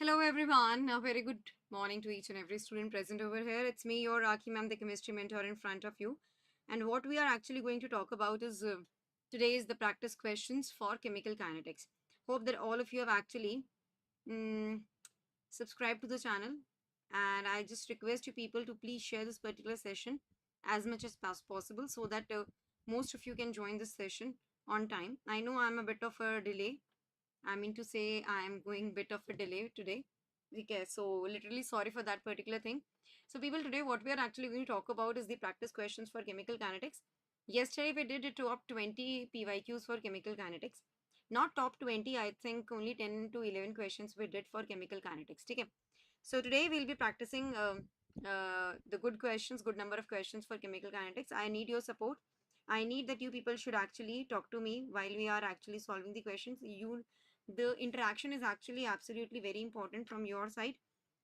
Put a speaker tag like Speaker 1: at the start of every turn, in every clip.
Speaker 1: Hello everyone, a very good morning to each and every student present over here. It's me, your Rakhi ma'am, the chemistry mentor in front of you. And what we are actually going to talk about is today is the practice questions for chemical kinetics. Hope that all of you have actually mm, subscribed to the channel. And I just request you people to please share this particular session as much as possible so that most of you can join this session on time. I know I'm a bit of a delay. I mean to say I'm going bit of a delay today. Okay, so literally sorry for that particular thing. So people, today what we are actually going to talk about is the practice questions for chemical kinetics. Yesterday we did a top 20 PYQs for chemical kinetics. Not top 20, I think only 10 to 11 questions we did for chemical kinetics. Okay. So today we'll be practicing the good questions, good number of questions for chemical kinetics. I need your support. I need that you people should actually talk to me while we are actually solving the questions. The interaction is actually absolutely very important from your side.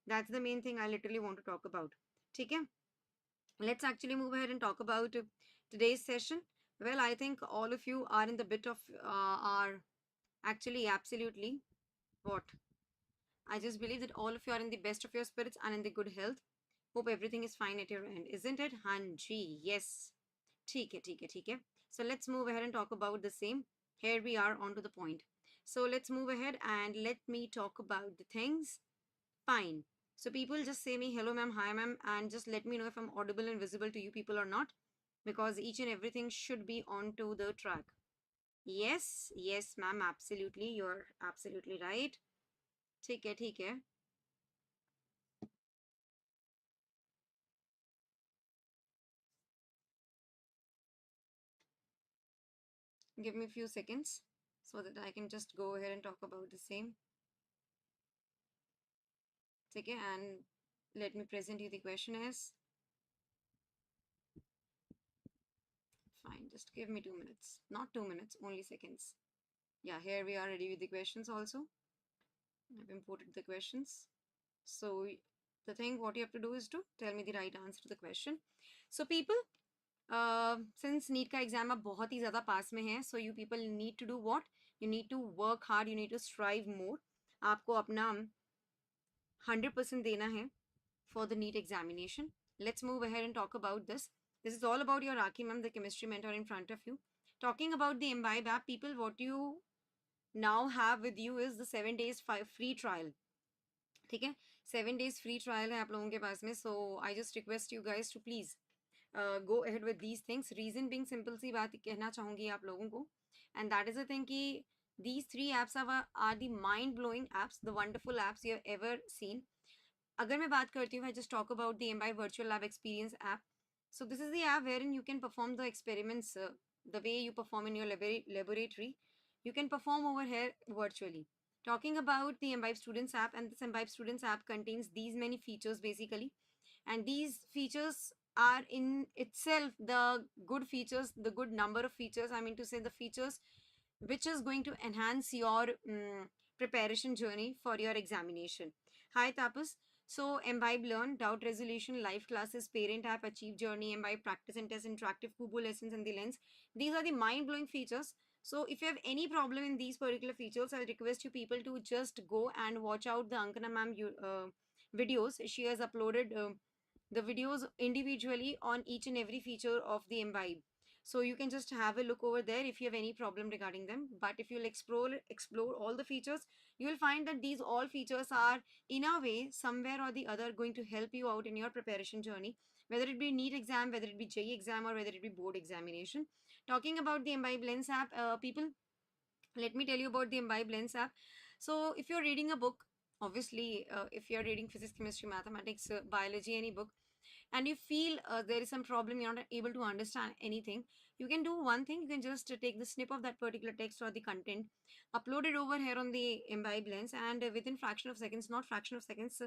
Speaker 1: That's the main thing I literally want to talk about. Okay, let's actually move ahead and talk about today's session. Well, I think all of you are in the bit of are actually absolutely what I just believe that all of you are in the best of your spirits and in the good health. Hope everything is fine at your end, isn't it? Hanji, yes. ठीक है. So let's move ahead and talk about the same. Here we are on to the point. So let's move ahead and let me talk about the things. Fine. So people just say me hello ma'am, hi ma'am, and just let me know if I'm audible and visible to you people or not, because each and everything should be on to the track. Yes ma'am, absolutely. You're absolutely right. ठीक है. Give me a few seconds so that I can just go ahead and talk about the same. Okay, and let me present you the question as fine. Just give me 2 minutes, not 2 minutes, only seconds. Yeah, here we are ready with the questions also. I've imported the questions. So the thing what you have to do is to tell me the right answer to the question. So people, since NEET का exam अब बहुत ही ज़्यादा पास में है, so you people need to do what? You need to work hard, you need to strive more. आपको अपना 100% देना है for the NEET examination. Let's move ahead and talk about this. This is all about your Rakhi ma'am, the chemistry mentor in front of you. Talking about the Embibe app, people, what you now have with you is the 7 days free trial. ठीक है, 7 days free trial है आप लोगों के पास में. So I just request you guys to please go ahead with these things. Reason being simple सी बात कहना चाहूँगी आप लोगों को, and that is the thing कि these three apps are the mind blowing apps, the wonderful apps you have ever seen. अगर मैं बात करती हूँ, I just talk about the Embibe Virtual Lab Experience app. So this is the app wherein you can perform the experiments the way you perform in your laboratory. You can perform over here virtually. Talking about the Embibe Students app, and this Embibe Students app contains these many features basically, and these features are in itself the good features, the good number of features. I mean to say the features which is going to enhance your preparation journey for your examination. Hi Tapas. So Embibe Learn, Doubt Resolution, Live Classes, Parent App, Achieve Journey, Embibe Practice and Test, Interactive Kubo Lessons and the Lens. These are the mind-blowing features. So if you have any problem in these particular features, I'll request you people to just go and watch out the Ankana ma'am videos. She has uploaded the videos individually on each and every feature of the Embibe. So you can just have a look over there if you have any problem regarding them. But if you'll explore all the features, you will find that these all features are in a way somewhere or the other going to help you out in your preparation journey, whether it be NEET exam, whether it be JEE exam, or whether it be board examination. Talking about the Embibe Lens app, people, let me tell you about the Embibe Lens app. So if you're reading a book, obviously if you're reading physics, chemistry, mathematics, biology, any book, and you feel there is some problem, you're not able to understand anything, you can do one thing. You can just take the snip of that particular text or the content, upload it over here on the Imbibe Lens, and within fraction of seconds, not fraction of seconds,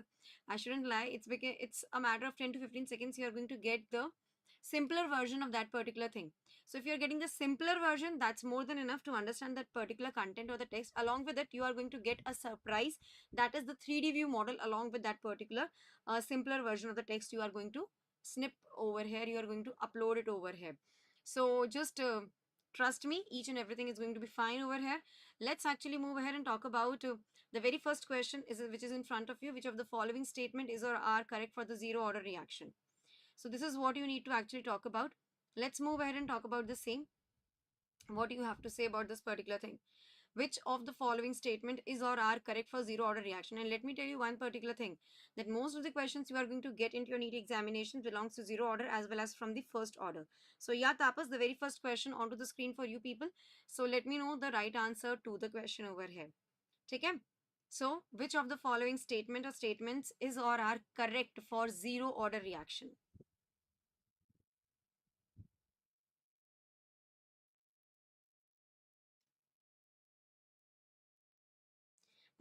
Speaker 1: I shouldn't lie, it's a matter of 10 to 15 seconds, you're going to get the simpler version of that particular thing. So if you're getting the simpler version, that's more than enough to understand that particular content or the text. Along with it, you are going to get a surprise, that is the 3D view model. Along with that particular simpler version of the text, you are going to snip over here, you are going to upload it over here. So just Trust me, each and everything is going to be fine over here. Let's actually move ahead and talk about the very first question, which is in front of you. Which of the following statement is or are correct for the zero order reaction? So this is what you need to actually talk about. Let's move ahead and talk about the same. What do you have to say about this particular thing? Which of the following statement is or are correct for zero order reaction? And let me tell you one particular thing, that most of the questions you are going to get into your NEET examination belongs to zero order as well as from the first order. So yeah, Tapas, the very first question onto the screen for you people. So let me know the right answer to the question over here. Okay? So which of the following statement or statements is or are correct for zero order reaction?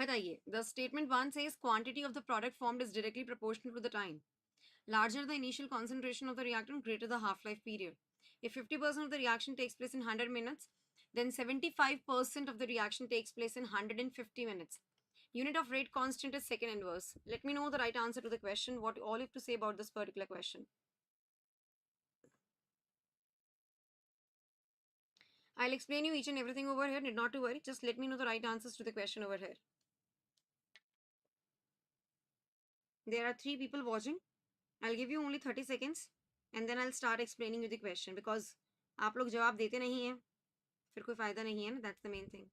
Speaker 1: बताइए. The statement one says quantity of the product formed is directly proportional to the time. Larger the initial concentration of the reactant, greater the half-life period. If 50% of the reaction takes place in 100 minutes, then 75% of the reaction takes place in 150 minutes. Unit of rate constant is second inverse. Let me know the right answer to the question. What all you have to say about this particular question? I'll explain you each and everything over here. Need not to worry. Just let me know the right answers to the question over here. There are 3 people watching. I'll give you only 30 seconds and then I'll start explaining you the question because आप लोग जवाब देते नहीं हैं फिर कोई फायदा नहीं है ना. That's the main thing.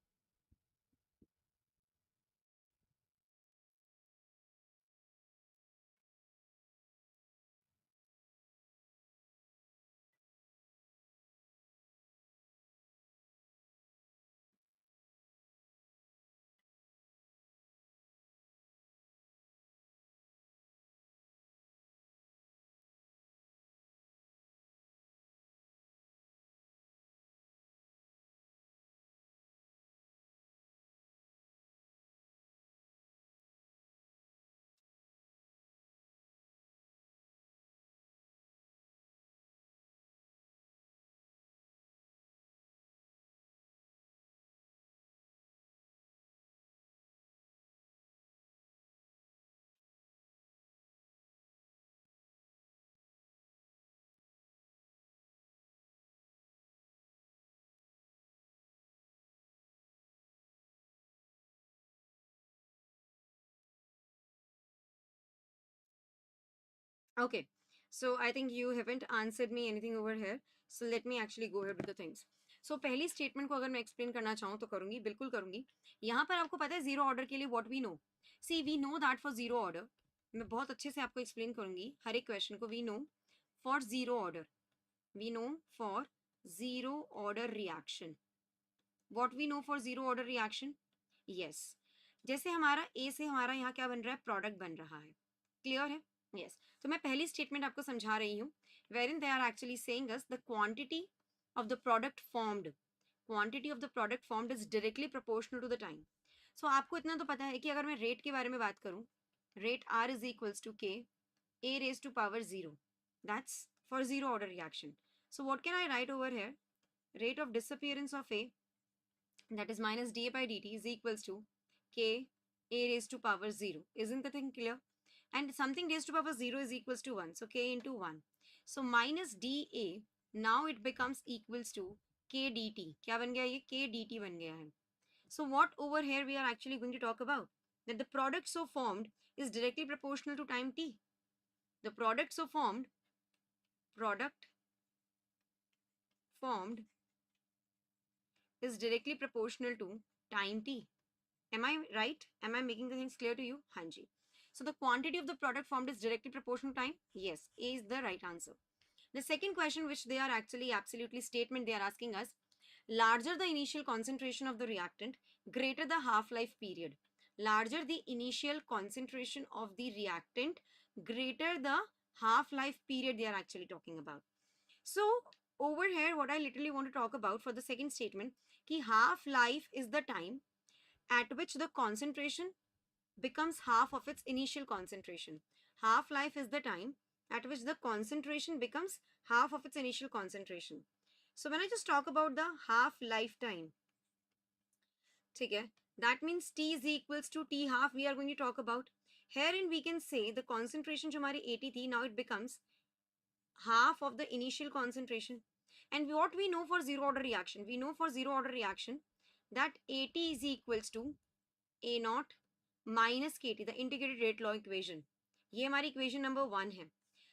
Speaker 1: Okay, so I think you haven't answered me anything over here. So let me actually go ahead with the things. So पहली स्टेटमेंट को अगर मैं एक्सप्लेन करना चाहूँ तो करूंगी, बिल्कुल करूंगी. यहाँ पर आपको पता है जीरो ऑर्डर के लिए what we know. See we know that for zero order, मैं बहुत अच्छे से आपको एक्सप्लेन करूंगी हर एक क्वेश्चन को. We know for zero order, we know for zero order reaction. What we know for zero order reaction? Yes, जैसे हमारा ए से हमारा यहाँ क्या बन रहा है, प्रोडक्ट बन रहा है. क्लियर है? यस. तो मैं पहली स्टेटमेंट आपको समझा रही हूँ, wherein they are actually saying us the quantity of the product formed, quantity of the product formed is directly proportional to the time. So आपको इतना तो पता है कि अगर मैं रेट के बारे में बात करूँ, rate R is equals to K A raised to power 0. That's for zero order reaction. So what can I write over here? Rate of disappearance of A, that is minus dA by dt, is equals to K A raised to power 0. Isn't the thing clear? And something raised to power 0 is equals to 1. So K into 1. So minus dA, now it becomes equals to K dt. क्या बन गया ये? K dt बन गया है. So what over here we are actually going to talk about? That the product so formed is directly proportional to time t. The product so formed is directly proportional to time t. Am I right? Am I making the things clear to you? Hanji. So the quantity of the product formed is directly proportional to time? Yes, A is the right answer. The second question, which they are actually absolutely statement they are asking us, larger the initial concentration of the reactant, greater the half-life period. Larger the initial concentration of the reactant, greater the half-life period they are actually talking about. So over here, what I literally want to talk about for the second statement, ki half-life is the time at which the concentration becomes half of its initial concentration. Half-life is the time at which the concentration becomes half of its initial concentration. So when I just talk about the half-life time, okay, that means T is equals to T half we are going to talk about. Herein we can say the concentration जो हमारी 80 थी, now it becomes half of the initial concentration. And what we know for zero order reaction? We know for zero order reaction that AT is equals to A naught minus KT, the integrated rate law equation. ये हमारी equation number 1 है.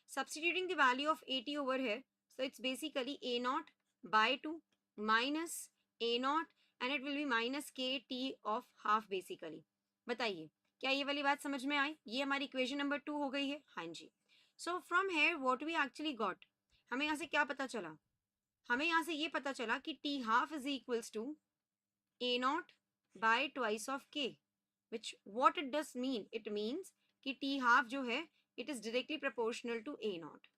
Speaker 1: Substituting the value of AT over here, so it's basically A naught by 2 minus A naught and it will be minus KT of half basically. बताइए क्या ये वाली बात समझ में आई? ये हमारी equation number 2 हो गई है. हाँ जी. So from here what we actually got? हमें यहाँ से क्या पता चला? हमें यहाँ से ये पता चला कि T half is equals to A naught by twice of K, which what it does mean? It means कि T half जो है it is directly proportional to A naught.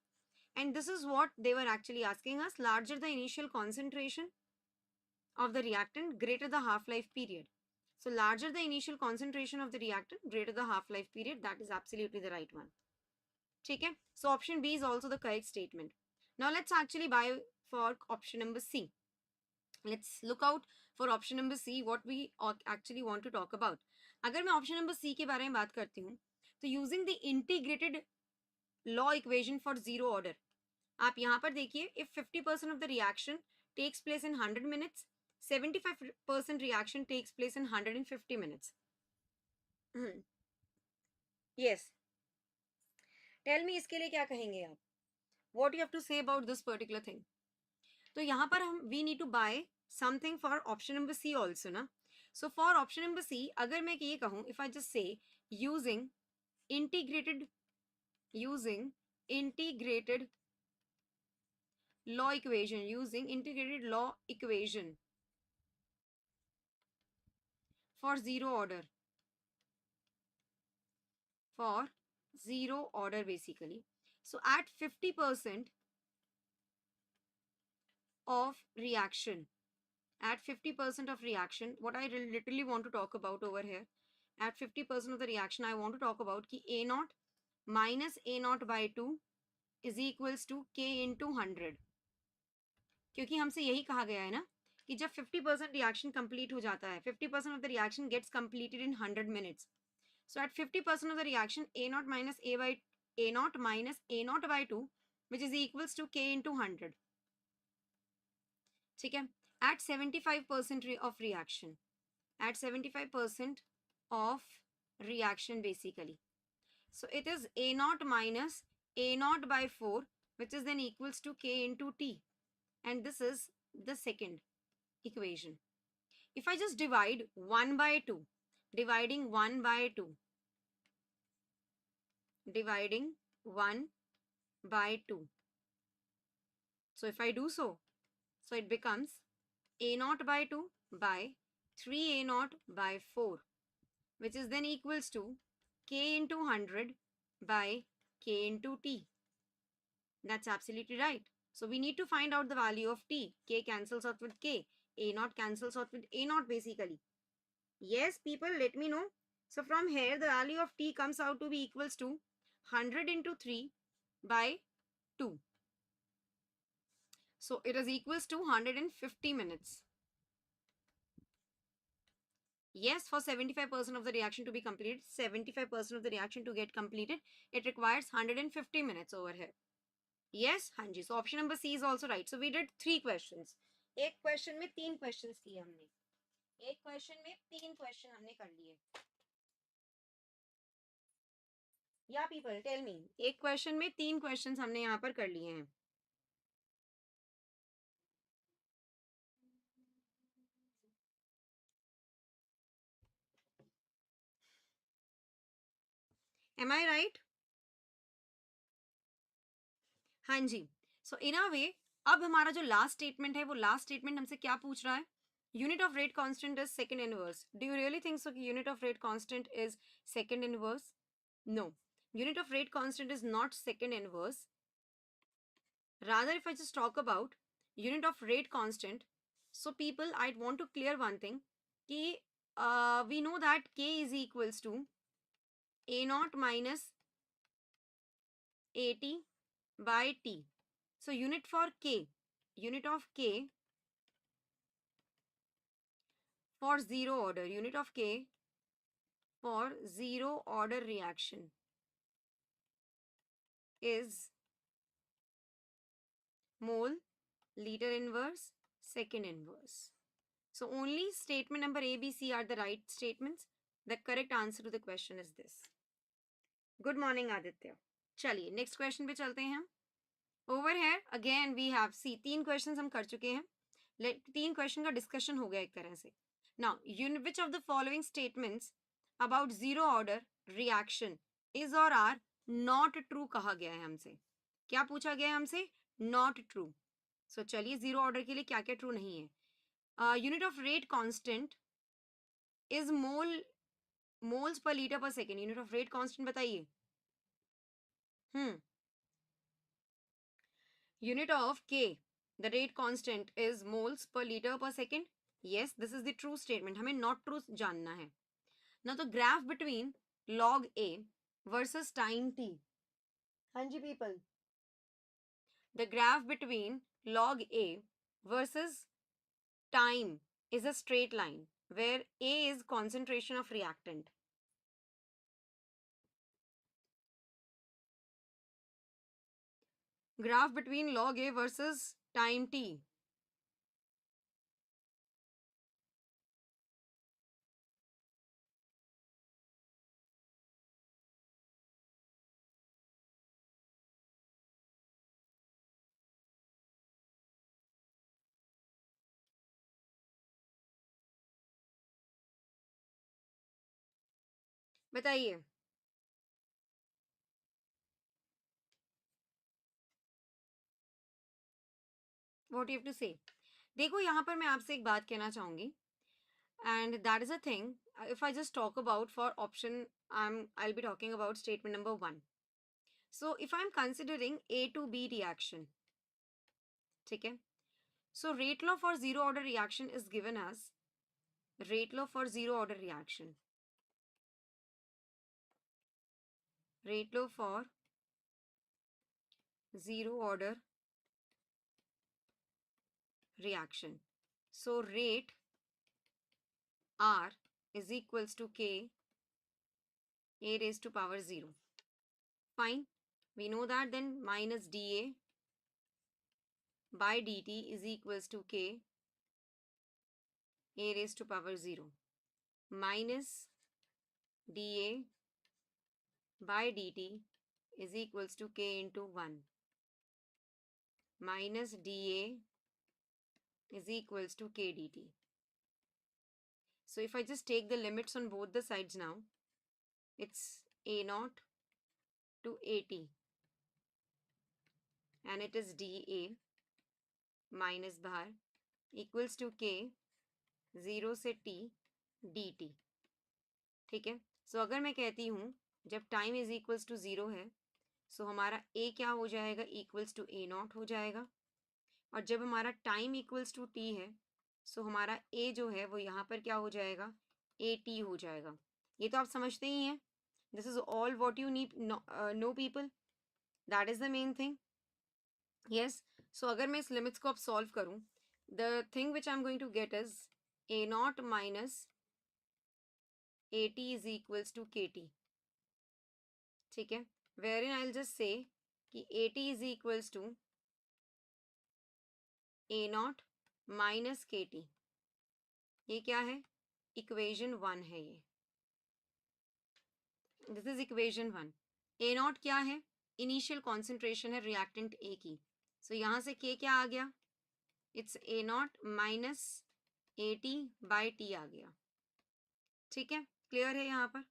Speaker 1: And this is what they were actually asking us. Larger the initial concentration of the reactant, greater the half-life period. So larger the initial concentration of the reactant, greater the half-life period. That is absolutely the right one. Okay? So option B is also the correct statement. Now let's actually buy for option number C. Let's look out for option number C, what we actually want to talk about. अगर मैं option number C के बारे में बात करती हूँ, तो using the integrated law equation for zero order, आप यहाँ पर देखिए, if 50% of the reaction takes place in 100 minutes, 75% reaction takes place in 150 minutes. Yes. Tell me इसके लिए क्या कहेंगे आप? What you have to say about this particular thing? तो यहाँ पर हम we need to buy something for option number C also ना. So for option number C, अगर मैं ये कहूँ, if I just say using integrated law equation, using integrated law equation for zero order basically. So at 50% of reaction, what I literally want to talk about over here, at 50% of the reaction I want to talk about कि A naught minus A naught by 2 is equals to K into 100. क्योंकि हमसे यही कहा गया है ना कि जब 50% reaction complete हो जाता है, 50% of the reaction gets completed in 100 minutes. So at 50% of the reaction, A naught minus A naught by 2, which is equals to K into 100. ठीक है? At 75% of reaction, at 75% of reaction basically. So it is A naught minus A naught by 4, which is then equals to K into T. And this is the second equation. If I just divide 1 by 2, dividing 1 by 2, dividing 1 by 2. So if I do so, so it becomes A naught by 2 by 3 A naught by 4, which is then equals to K into 100 by K into T. That's absolutely right. So we need to find out the value of T. K cancels out with K. A naught cancels out with A naught basically. Yes, people, let me know. So from here, the value of T comes out to be equals to 100 into 3 by 2. So it is equals to 150 minutes. Yes, for 75% of the reaction to be completed, 75% of the reaction to get completed, it requires 150 minutes over here. Yes, Hanji. So option number C is also right. So we did 3 questions. एक question में 3 questions किए हमने. एक question में 3 question हमने कर लिए. Yeah, people, tell me. एक question में 3 questions हमने यहाँ पर कर लिए हैं. Am I right? हाँ जी. So in a way, अब हमारा जो last statement है, वो last statement हमसे क्या पूछ रहा है? Unit of rate constant is second inverse. Do you really think so? Unit of rate constant is second inverse? No. Unit of rate constant is not second inverse. Rather, if I just talk about unit of rate constant, so people, I want to clear one thing. Ki, we know that K is equals to A naught minus AT by T. So unit for K, unit of K for zero order, unit of K for zero order reaction is mole liter inverse, second inverse. So only statement number A, B, C are the right statements. The correct answer to the question is this. Good morning, Aditya. चलिए next question पे चलते हैं हम. Over here again we have see 3 questions हम कर चुके हैं. 3 question का discussion हो गया एक तरह से. Now, which of the following statements about zero order reaction is or are not true कहा गया है हमसे. क्या पूछा गया है हमसे? Not true. So चलिए zero order के लिए क्या क्या true नहीं है. Unit of rate constant is moles per liter per second. Unit of rate constant बताइए. Unit of K, the rate constant is moles per liter per second. Yes, this is the true statement. हमें not true जानना है. Now the graph between log A versus time t. हाँ जी people. The graph between log A versus time is a straight line where A is concentration of reactant. Graph between log A versus time t. बताइए. What you have to say? देखो यहाँ पर मैं आपसे एक बात कहना चाहूंगी. And that is a thing. If I just talk about for option, I'll be talking about statement number 1. So if I'm considering A to B reaction, okay. So rate law for zero order reaction is given as rate law for zero order reaction. Rate law for zero order reaction. So rate R is equals to K A raised to power 0. Fine. We know that then minus dA by dt is equals to K A raised to power 0 minus dA by dt is equals to K into 1 minus dA is equals to K dt. So if I just take the limits on both the sides now, it's A naught to AT and it is dA minus बाहर equals to K 0 से T dt. ठीक है. सो अगर मैं कहती हूँ जब time is equals to 0 है, सो हमारा A क्या हो जाएगा? इक्वल्स टू A नॉट हो जाएगा. और जब हमारा टाइम इक्वल्स टू T है, सो हमारा A जो है वो यहाँ पर क्या हो जाएगा? AT हो जाएगा. ये तो आप समझते ही हैं. This is all what you need know people. That is the main thing. Yes. So अगर मैं इस लिमिट्स को अब सॉल्व करूँ, the thing which I am going to get is A not minus AT is equals to KT. ठीक है. Wherein I'll just say कि AT is equals to A naught minus KT. ये क्या है? Equation 1 है ये. This is equation 1. A naught क्या है? इनिशियल कॉन्सेंट्रेशन है रिएक्टेंट A की. सो यहाँ से K क्या आ गया? It's A naught minus AT by T आ गया. ठीक है. क्लियर है यहाँ पर?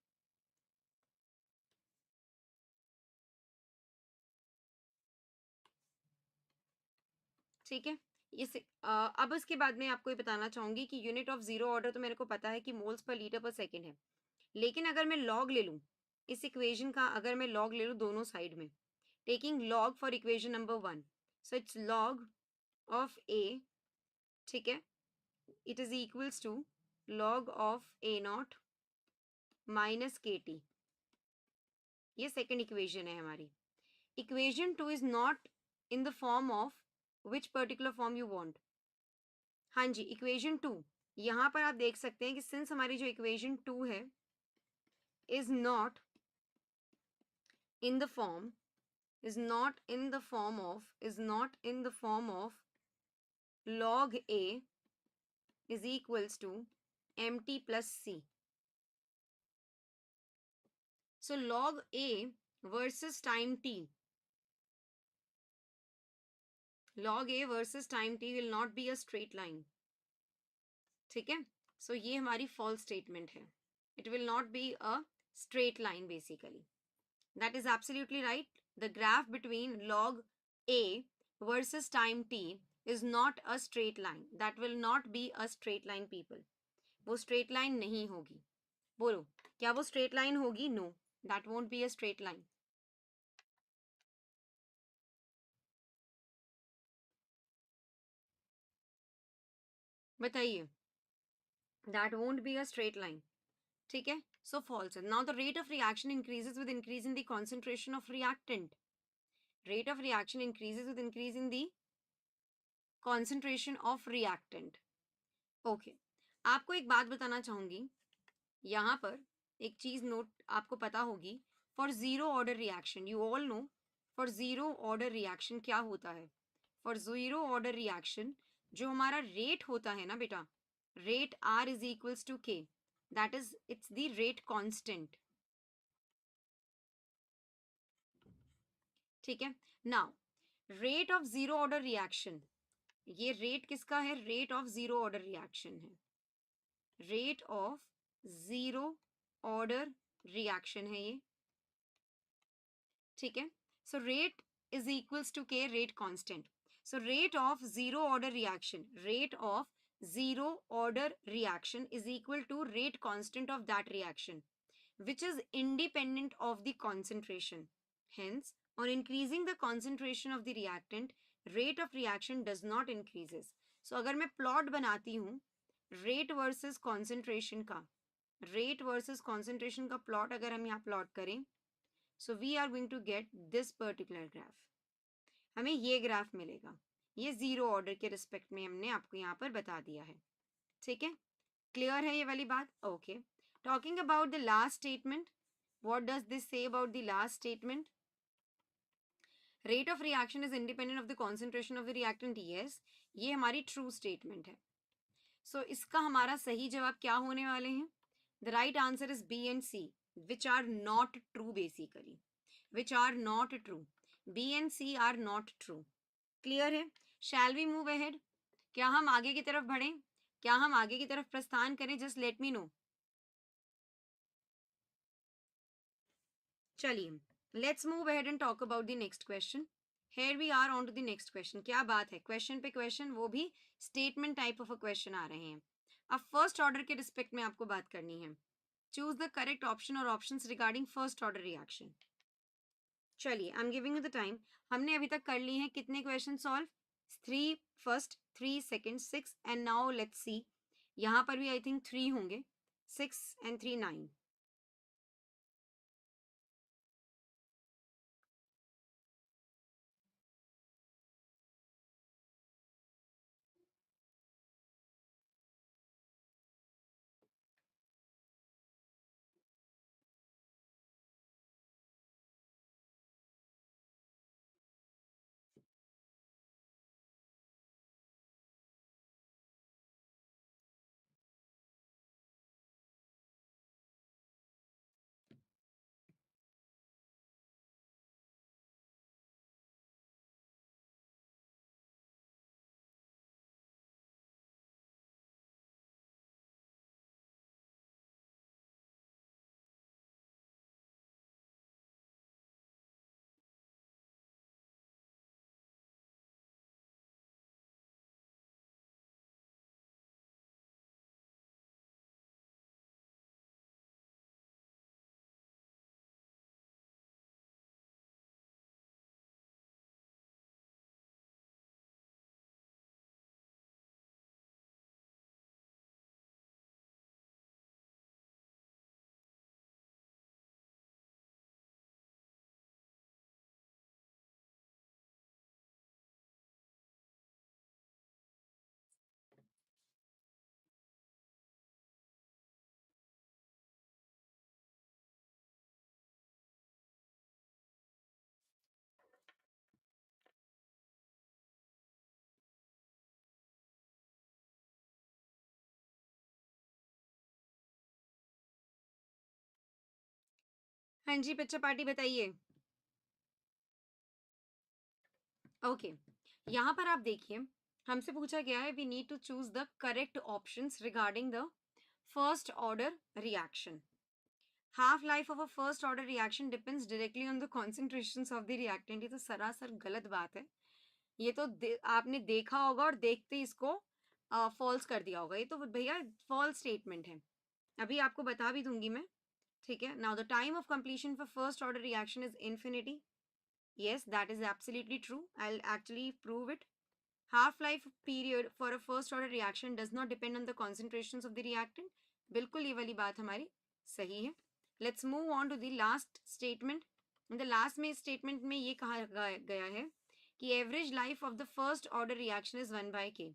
Speaker 1: ठीक है. इस अब इसके बाद में आपको ये बताना चाहूंगी कि यूनिट ऑफ जीरो ऑर्डर तो मेरे को पता है कि मोल्स पर लीटर पर सेकेंड है. लेकिन अगर मैं लॉग ले लूँ इस इक्वेशन का, अगर मैं लॉग ले लूँ दोनों साइड में, taking log for equation number 1, so it's log of a. ठीक है. It is equals to log of A not minus KT. ये सेकेंड इक्वेशन है हमारी. Equation 2 is not in the form of which particular form you want. हाँ जी, equation 2 यहाँ पर आप देख सकते हैं कि सिंस हमारी जो इक्वेशन 2 है is not in the form of log A is equals to mt plus C. So log A versus time t. Log A versus time t will not be a straight line. ठीक है? So ये हमारी false statement है. It will not be a straight line basically. That is absolutely right. The graph between log A versus time t is not a straight line. That will not be a straight line, people. वो straight line नहीं होगी. बोलो, क्या वो straight line होगी? No, that won't be a straight line. बताइए. That won't be a straight line. ठीक है? So false. Now the rate of reaction increases with increase in the concentration of reactant. Rate of reaction increases with increase in the concentration of reactant. Okay. आपको एक बात बताना चाहूंगी. यहाँ पर एक चीज नोट आपको पता होगी. For zero order reaction, you all no, for zero order reaction क्या होता है. फॉर जीरो ऑर्डर रिएक्शन जो हमारा रेट होता है ना बेटा, rate r is equals to k, that is it's the rate constant. ठीक है. Now rate of zero order reaction, ये रेट किसका है? Rate of zero order reaction है. Rate of zero order reaction है ये. ठीक है. So rate is equals to k, rate constant. So rate of zero order reaction, rate of zero order reaction is equal to rate constant of that reaction, which is independent of the concentration. Hence, on increasing the concentration of the reactant, rate of reaction does not increases. So अगर मैं plot बनाती हूँ rate versus concentration का, rate versus concentration का plot अगर हम यहाँ plot करें, so we are going to get this particular graph. हमें ये ग्राफ मिलेगा. ये जीरो ऑर्डर के रिस्पेक्ट में हमने आपको यहाँ पर बता दिया है. ठीक है, क्लियर है ये वाली बात? Okay. Talking about the last statement, what does this say about the last statement? Rate of reaction is independent of the concentration of the reactant. Yes, ये हमारी ट्रू स्टेटमेंट है. सो इसका हमारा सही जवाब क्या होने वाले हैं? The right answer is B and C, which are not true basically, which are not true. B and C are not true. Clear है? Shall we move ahead? क्या हम आगे की तरफ बढ़ें? क्या हम आगे की तरफ प्रस्थान करें? Just let me know. चलिए, let's move ahead and talk about the next question. Here we are on to the next question. क्या बात है, क्वेश्चन पे क्वेश्चन, वो भी statement type of a question आ रहे हैं. अब फर्स्ट ऑर्डर के रिस्पेक्ट में आपको बात करनी है. चूज द करेक्ट ऑप्शन और options regarding first order reaction. चलिए, I am giving you the time. हमने अभी तक कर ली हैं कितने question solve? 3 first, 3 second, 6 and now let's see. यहाँ पर भी आई थिंक 3 होंगे. 6 एंड 3 9. हाँ जी पिक्चर पार्टी बताइए। ओके, यहाँ पर आप देखिए, हमसे पूछा गया है we need to choose the correct options regarding the first order reaction. Half life of a first order reaction depends directly on the concentrations of the reactant. ये तो सरासर गलत बात है। ये तो आपने देखा होगा और देखते ही इसको फॉल्स कर दिया होगा। ये तो भैया फॉल्स स्टेटमेंट है। अभी आपको बता भी दूंगी मैं। ठीक है, now the time of completion for first order reaction is infinity. Yes, that is absolutely true. I'll actually prove it. Half-life period for a first-order reaction does not depend on the concentrations of the reactant. बिल्कुल ये वाली बात हमारी सही है. Let's move on to the last statement. In the last में statement में ये कहा गया है कि average life of the first order reaction is 1 by k.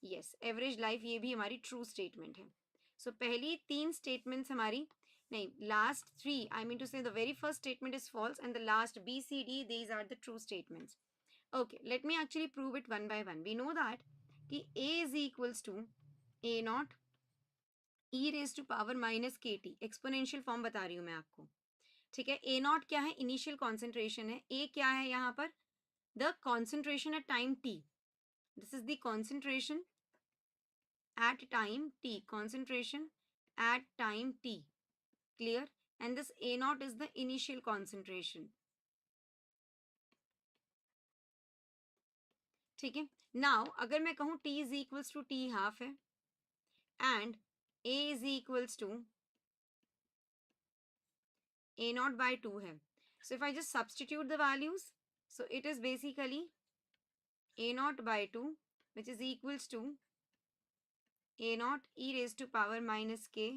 Speaker 1: Yes, average life ये भी हमारी true statement है. So पहली तीन statements हमारी नहीं, last three, I mean to say the very first statement is false and the last B, C, D, these are the true statements. Okay, let me actually prove it one by one. We know that कि A is equals to A naught e raised to power minus kt. Exponential form बता रही हूँ मैं आपको. ठीक है, A naught क्या है? इनिशियल कॉन्सेंट्रेशन है. A क्या है यहाँ पर? The concentration at time t. This is the concentration at time t. Concentration at time t. Clear? And this A naught is the initial concentration. ठीक है, नाउ अगर मैं कहूं T is equals to t half है and A is equals to A not by 2 है. So if I just substitute the values, so it is basically A not by 2 which is equals to A not e raise to power minus k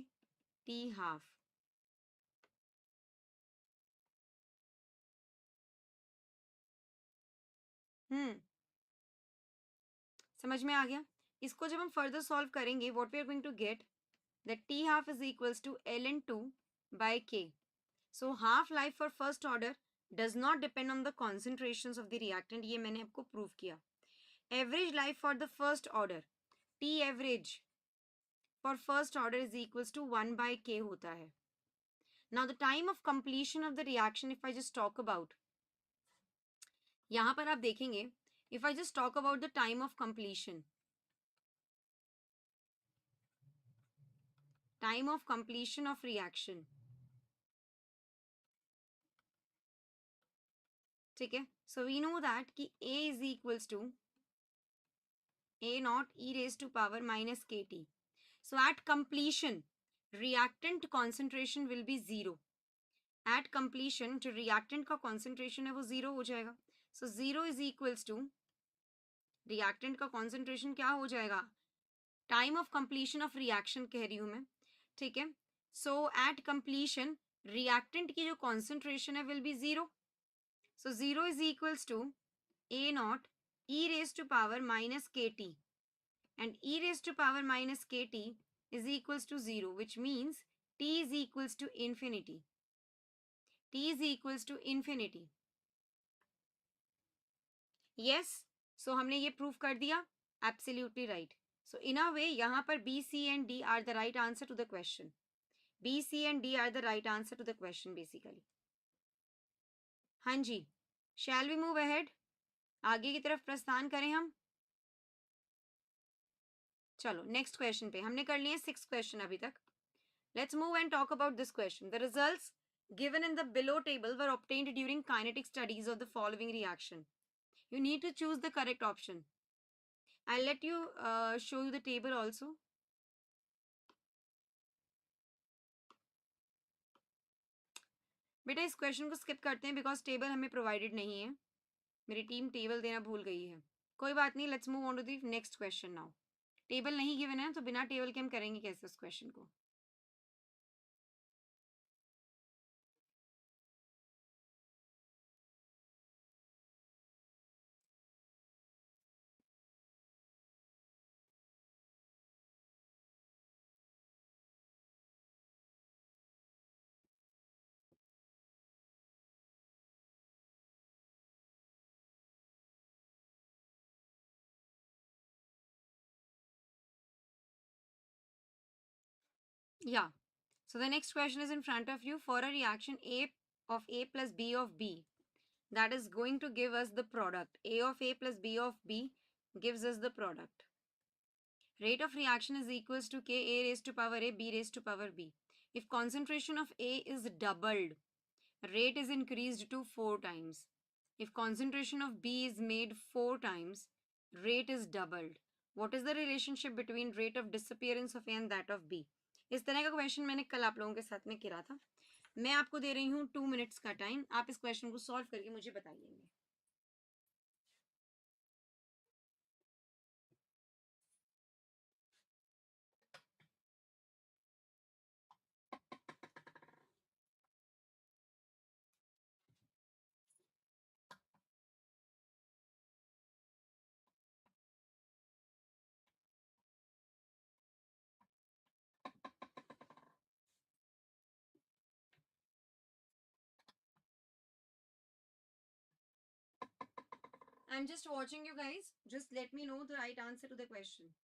Speaker 1: t half. समझ में आ गया? इसको जब हम further solve करेंगे what we are going to get that t half is equals to ln 2 by k. So half life for first order does not depend on the concentrations of the reactant. ये मैंने आपको prove किया. Average life for the first order, T average for first order is equals to 1 by k होता है. Now the time of completion of the reaction, if I just talk about, यहाँ पर आप देखेंगे, if I just talk about the time of completion, time of completion of reaction, ठीक है, so we know that कि A is equals to A naught e raised to power minus kt. So at completion, reactant concentration will be 0. At completion, जो reactant का concentration है वो 0 हो जाएगा. So 0 is equals to reactant का concentration क्या हो जाएगा? Time of completion of reaction कह रही हूँ मैं. ठीक है. So at completion, reactant की जो concentration है will be 0. So 0 is equals to A naught e raised to power minus kt. And e raised to power minus kt is equals to 0, which means t is equals to infinity. T is equals to infinity. Yes, so हमने ये prove कर दिया. Absolutely right. So in a way यहाँ पर B, C and D are the right answer to the question. B, C and D are the right answer to the question basically. हाँ जी, shall we move ahead? आगे की तरफ प्रस्थान करें हम. चलो नेक्स्ट क्वेश्चन पे. हमने कर लिए 6 क्वेश्चन अभी तक. Let's move and talk about this question. The results given in the below table were obtained during kinetic studies of the following reaction. You need to choose the correct option. I'll let you show you the table also. बेटा इस question को skip करते हैं because table हमें provided नहीं है. मेरी team table देना भूल गई है. कोई बात नहीं, let's move on to the next question now. Table नहीं गिवन है तो बिना टेबल के हम करेंगे कैसे उस क्वेश्चन को. Yeah. So the next question is in front of you. For a reaction A of A plus B of B, that is going to give us the product. A of A plus B of B gives us the product. Rate of reaction is equals to K A raised to power A B raised to power B. If concentration of A is doubled, rate is increased to 4 times. If concentration of B is made 4 times, rate is doubled. What is the relationship between rate of disappearance of A and that of B? इस तरह का question मैंने कल आप लोगों के साथ में किया था. मैं आपको दे रही हूँ 2 मिनट्स का टाइम. आप इस क्वेश्चन को सॉल्व करके मुझे बताइएंगे. I'm just watching you guys. Just let me know the right answer to the question.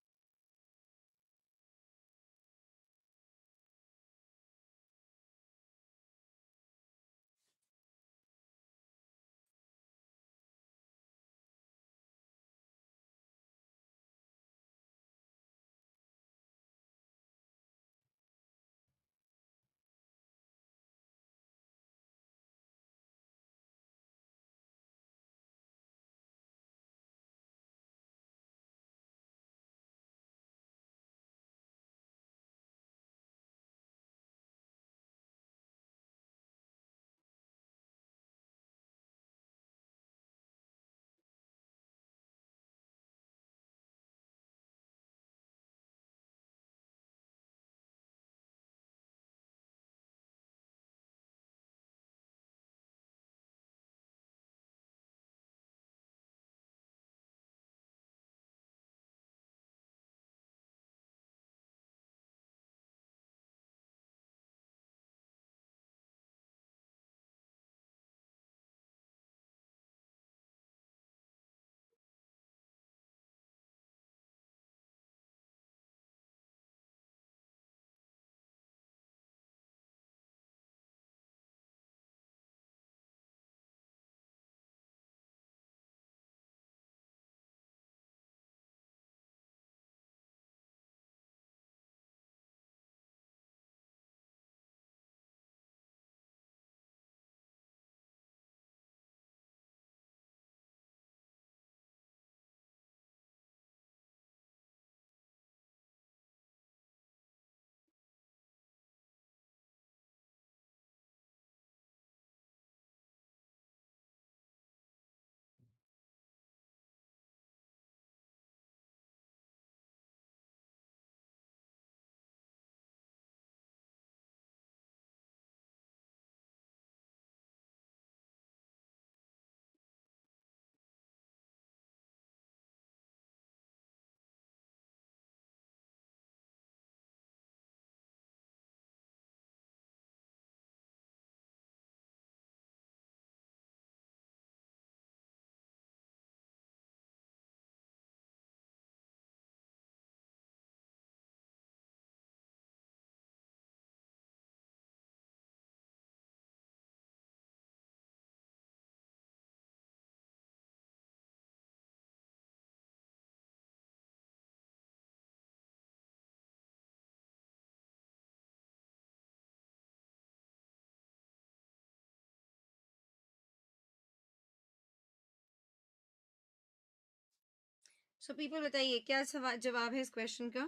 Speaker 1: So people बताइए क्या जवाब है इस क्वेश्चन का?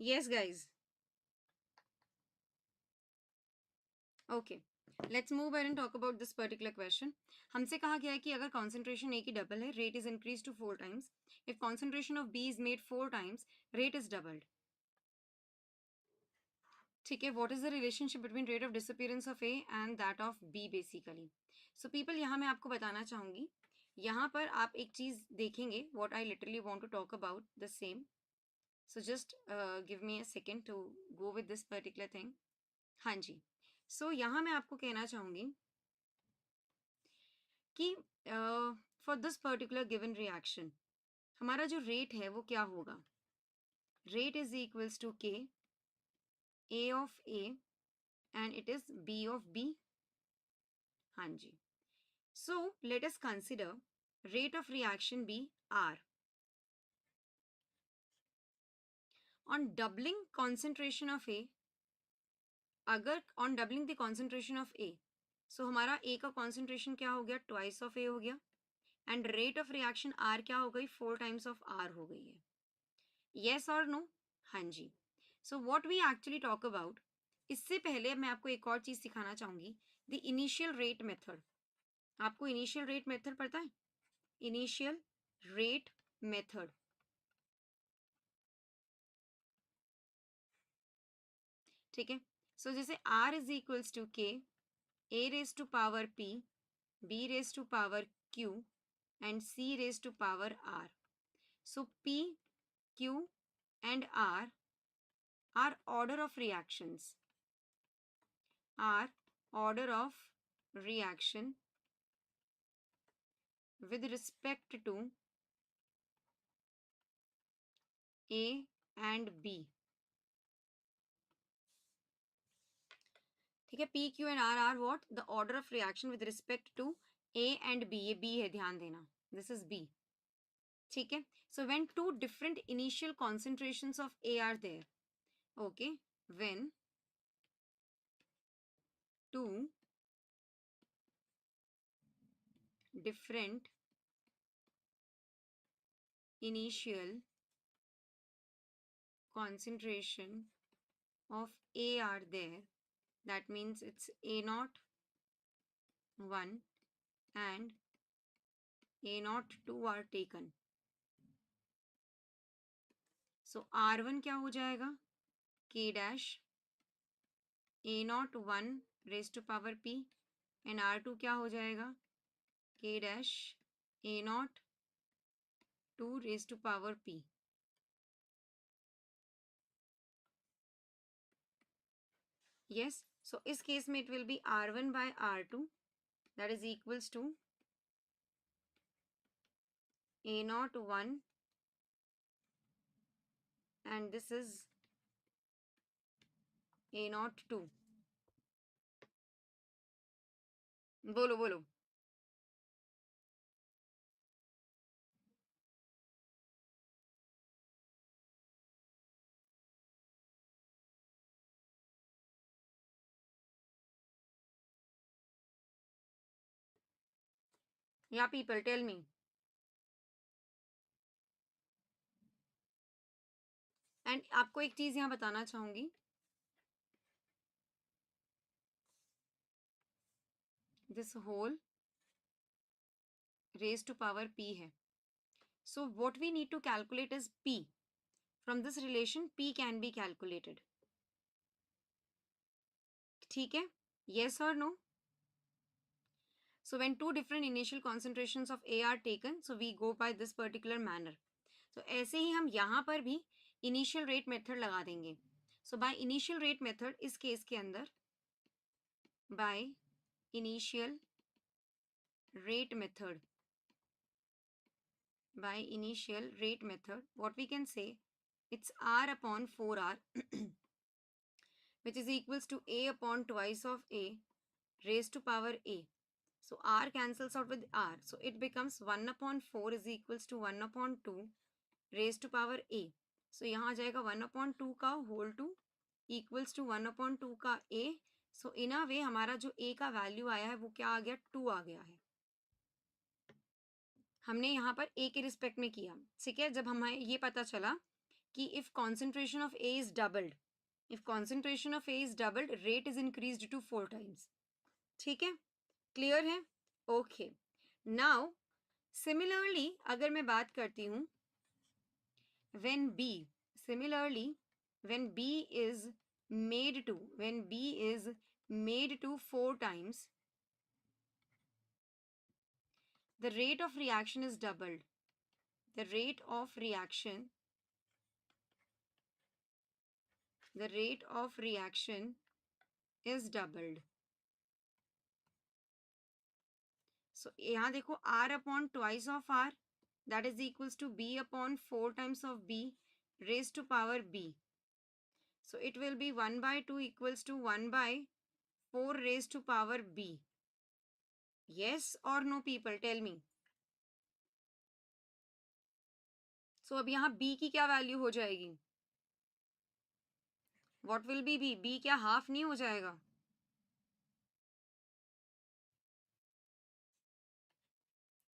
Speaker 1: Yes guys. Okay. Let's move ahead and talk about this particular question. हमसे कहा गया है कि अगर concentration A की double है, rate is increased to 4 times. If concentration of B is made 4 times, rate is doubled. ठीक है, what is the relationship between rate of disappearance of A and that of B basically? So people यहाँ मैं आपको बताना चाहूँगी, यहाँ पर आप एक चीज़ देखेंगे, what I literally want to talk about the same. So just give me a second to go with this particular thing. हाँ जी. So यहाँ मैं आपको कहना चाहूँगी कि for this particular given reaction हमारा जो रेट है वो क्या होगा? Rate is equals to k a of a and it is b of b. हाँ जी. So let us consider rate of reaction be R. On doubling concentration of A, अगर on doubling the concentration of A, so हमारा A का concentration क्या हो गया, twice of A हो गया, and rate of reaction R क्या हो गई, 4 times of R हो गई है. Yes or no? हाँ जी. So what we actually talk about, इससे पहले मैं आपको एक और चीज सिखाना चाहूंगी, the initial rate method. आपको initial rate method पता है? Initial rate method. ठीक है. सो जैसे R is equals to k a raise to power P, B raise to power Q and C raise to power R. So P, Q and R are order of reactions. Are order of reaction with respect to A and B. ठीक है. P, Q and R are what? The order of reaction with respect to A and B. ये B है, ध्यान देना. This is B. ठीक है. So when two different initial concentrations of A are there, okay, when two different initial concentration of A are there, that means it's A naught 1 and A naught 2 are taken. So R1 क्या हो जाएगा, K dash A naught 1 raised to power P and R2 क्या हो जाएगा, K dash A naught 2 raised to power P. Yes, so इस case में it will be R1 by R2, that is equals to A naught 1 and this is A naught 2. बोलो बोलो. Yeah, people, tell me. And आपको एक चीज यहाँ बताना चाहूंगी, this whole raise to power P है. So what we need to calculate is P. From this relation P can be calculated. ठीक है. येस और no. So when two different initial concentrations of A are taken, so we go by this particular manner. So ऐसे ही हम यहाँ पर भी initial rate method लगा देंगे. So by initial rate method इस केस के अंदर by initial rate method, by initial rate method, what we can say, it's R upon 4R which is equals to A upon twice of A raised to power A. So R cancels out with R. So it becomes 1 upon 4 is equals to 1 upon 2 raised to power A. So यहाँ आ जाएगा 1 upon 2 का whole 2 equals to 1 upon 2 का A. So in a way हमारा जो A का value आया है वो क्या आ गया, 2 आ गया है. हमने यहाँ पर A के रिस्पेक्ट में किया. ठीक है. जब हमें ये पता चला कि if concentration of A is doubled, if concentration of A is doubled, rate is increased to 4 times. ठीक है. क्लियर है. ओके. नाउ सिमिलरली अगर मैं बात करती हूं when B, similarly when B is made to, when B is made to 4 times, the rate of reaction is doubled. The rate of reaction, the rate of reaction is doubled. So यहाँ देखो R upon twice of R, that is equals to B upon 4 times of B raised to power B. So it will be 1 by 2 equals to 1 by 4 raised to power B. Yes or no people, tell me. सो अब यहाँ b की क्या value हो जाएगी? What will be b क्या half नहीं हो जाएगा?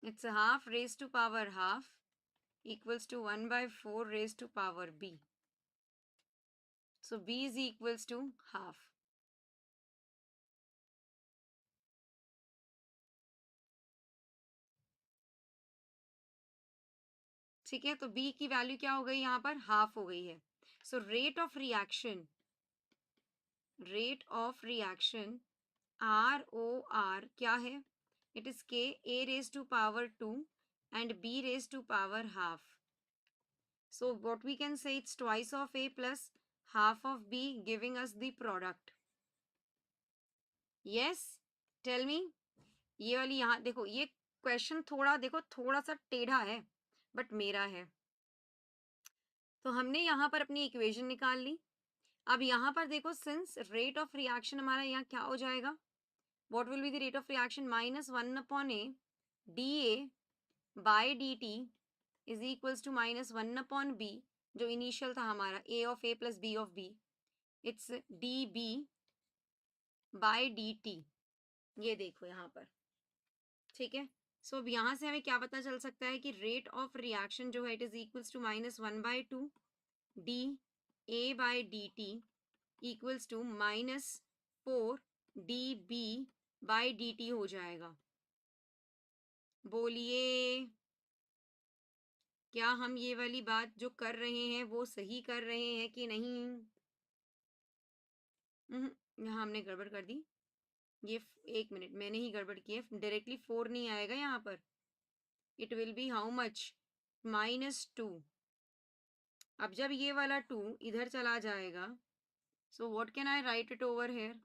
Speaker 1: It's half raise to power half equals to 1/4 raised to power b. So b is equals to half. ठीक है, तो b की वैल्यू क्या हो गई यहाँ पर? हाफ हो गई है. So rate of reaction ROR क्या है? It is k a raised to power 2 and b raised to power half. So what we can say, it's twice of a plus half of b giving us the product. Yes, tell me. ये वाली यहाँ देखो, ये question थोड़ा देखो थोड़ा सा टेढ़ा है बट मेरा है. तो हमने यहाँ पर अपनी इक्वेशन निकाल ली. अब यहाँ पर देखो, सिंस रेट ऑफ रिएक्शन हमारा यहाँ क्या हो जाएगा? What will be the rate of reaction? -1/a dA by dt is equals to -1/b, जो इनिशियल था हमारा a of a plus b of b. It's dB by dt. ये देखो यहाँ पर. ठीक है, सो अब यहाँ से हमें क्या पता चल सकता है कि रेट ऑफ रिएक्शन जो है it is equals to -1/2 D A by D T equals to -4 D B by D T हो जाएगा. बोलिए, क्या हम ये वाली बात जो कर रहे हैं वो सही कर रहे हैं कि नहीं? यहाँ हमने गड़बड़ कर दी. ये 1 मिनट, मैंने ही गड़बड़ की है. डायरेक्टली 4 नहीं आएगा यहाँ पर. It will be how much? -2. अब जब ये वाला 2 इधर चला जाएगा, so what can I write it over here?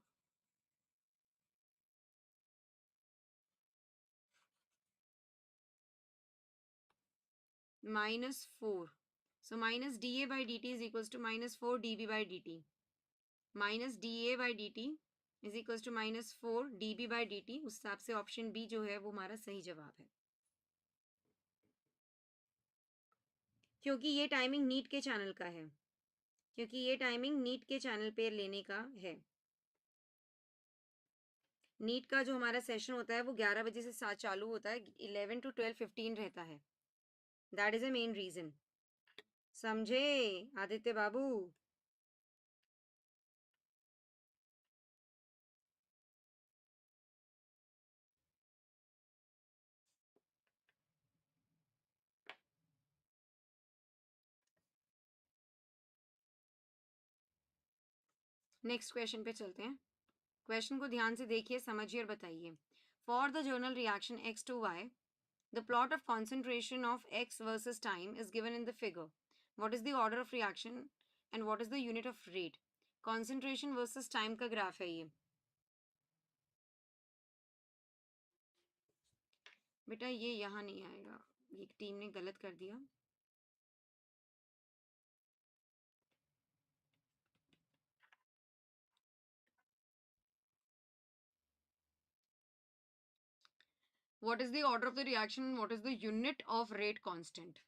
Speaker 1: -4. So minus D A by D T is equals to -4 D B by D T. Minus D A by D T is equals to -4 D B by D T. उस हिसाब से option B जो है वो हमारा सही जवाब है, क्योंकि ये टाइमिंग नीट के चैनल का है. क्योंकि ये टाइमिंग नीट के चैनल पे लेने का है. नीट का जो हमारा सेशन होता है वो 11 बजे से साथ चालू होता है, 11 to 12:15 रहता है. That is a main reason. समझे आदित्य बाबू? नेक्स्ट क्वेश्चन पे चलते हैं. क्वेश्चन को ध्यान से देखिए, समझिए और बताइए. For the journal reaction x to y, the plot of concentration of x versus time is given in the figure. What is the order of reaction and what is the unit of rate? Concentration versus time का graph है ये. बेटा ये यहाँ नहीं आएगा, ये team ने गलत कर दिया. What is the order of the reaction and what is the unit of rate constant?